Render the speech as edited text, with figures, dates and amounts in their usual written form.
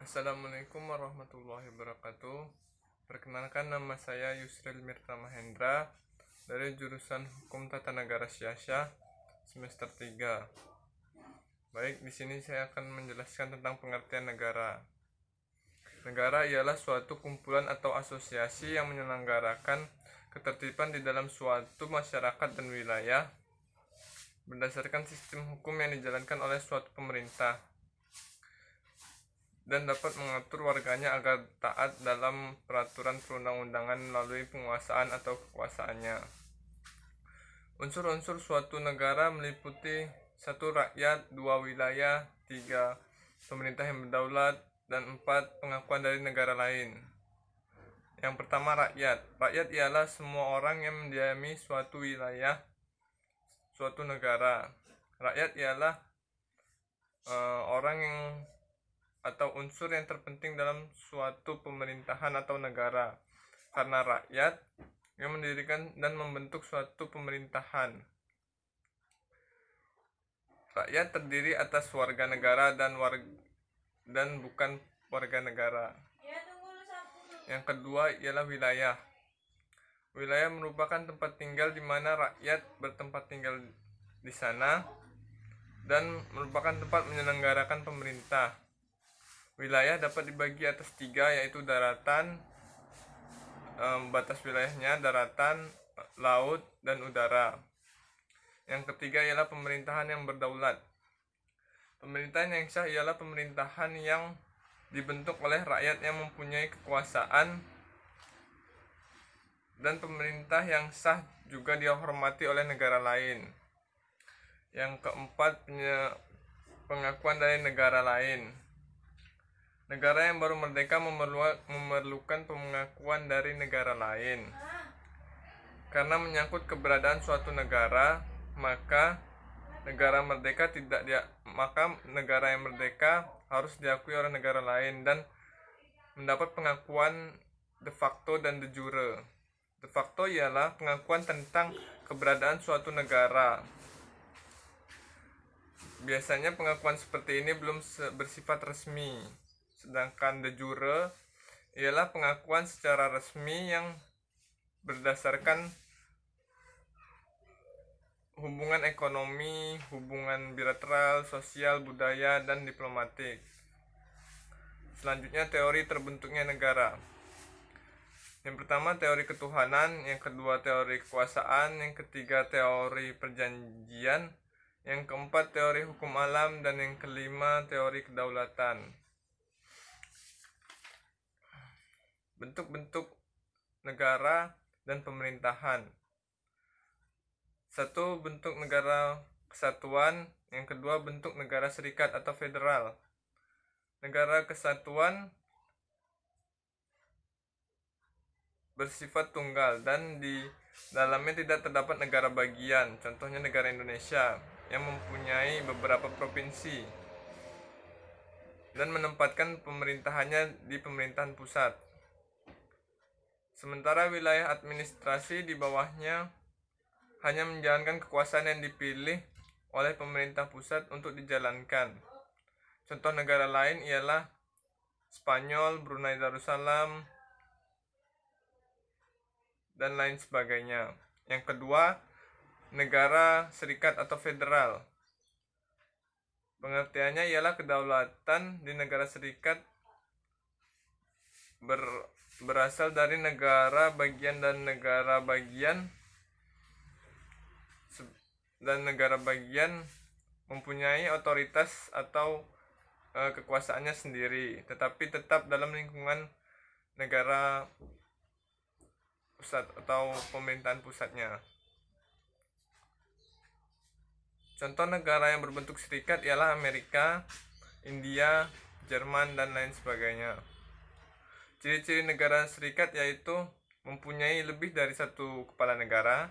Assalamualaikum warahmatullahi wabarakatuh. Perkenalkan, nama saya Yusril Mirta Mahendra dari jurusan Hukum Tata Negara Syasha semester 3. Baik, di sini saya akan menjelaskan tentang pengertian negara. Negara ialah suatu kumpulan atau asosiasi yang menyelenggarakan ketertiban di dalam suatu masyarakat dan wilayah berdasarkan sistem hukum yang dijalankan oleh suatu pemerintah dan dapat mengatur warganya agar taat dalam peraturan perundang-undangan melalui penguasaan atau kekuasaannya. Unsur-unsur suatu negara meliputi 1. Rakyat, 2. Wilayah, 3. Pemerintah yang berdaulat, dan 4. Pengakuan dari negara lain. Yang pertama, rakyat. Rakyat ialah semua orang yang mendiami suatu wilayah, suatu negara. Rakyat ialah orang yang atau unsur yang terpenting dalam suatu pemerintahan atau negara, karena rakyat yang mendirikan dan membentuk suatu pemerintahan. Rakyat terdiri atas warga negara dan bukan warga negara. Yang kedua ialah wilayah. Wilayah merupakan tempat tinggal di mana rakyat bertempat tinggal di sana dan merupakan tempat menyelenggarakan pemerintah. Wilayah dapat dibagi atas 3, yaitu daratan, batas wilayahnya daratan, laut, dan udara. Yang ketiga ialah pemerintahan yang berdaulat. Pemerintahan yang sah ialah pemerintahan yang dibentuk oleh rakyat yang mempunyai kekuasaan, dan pemerintah yang sah juga dihormati oleh negara lain. Yang keempat, pengakuan dari negara lain. Negara yang baru merdeka memerlukan pengakuan dari negara lain. Karena menyangkut keberadaan suatu negara, maka negara yang merdeka harus diakui oleh negara lain dan mendapat pengakuan de facto dan de jure. De facto ialah pengakuan tentang keberadaan suatu negara. Biasanya pengakuan seperti ini belum bersifat resmi. Sedangkan de jure ialah pengakuan secara resmi yang berdasarkan hubungan ekonomi, hubungan bilateral, sosial, budaya, dan diplomatik. Selanjutnya, teori terbentuknya negara. Yang pertama, teori ketuhanan. Yang kedua, teori kekuasaan. Yang ketiga, teori perjanjian. Yang keempat, teori hukum alam. Dan yang kelima, teori kedaulatan. Bentuk-bentuk negara dan pemerintahan. 1. Bentuk negara kesatuan. Yang kedua, bentuk negara serikat atau federal. Negara kesatuan bersifat tunggal dan di dalamnya tidak terdapat negara bagian. Contohnya negara Indonesia yang mempunyai beberapa provinsi dan menempatkan pemerintahannya di pemerintahan pusat. Sementara wilayah administrasi di bawahnya hanya menjalankan kekuasaan yang dipilih oleh pemerintah pusat untuk dijalankan. Contoh negara lain ialah Spanyol, Brunei Darussalam, dan lain sebagainya. Yang kedua, negara serikat atau federal. Pengertiannya ialah kedaulatan di negara serikat berasal dari negara bagian dan negara bagian mempunyai otoritas atau kekuasaannya sendiri, tetapi tetap dalam lingkungan negara pusat atau pemerintahan pusatnya. Contoh negara yang berbentuk serikat ialah Amerika, India, Jerman, dan lain sebagainya. Ciri-ciri negara serikat yaitu mempunyai lebih dari satu kepala negara,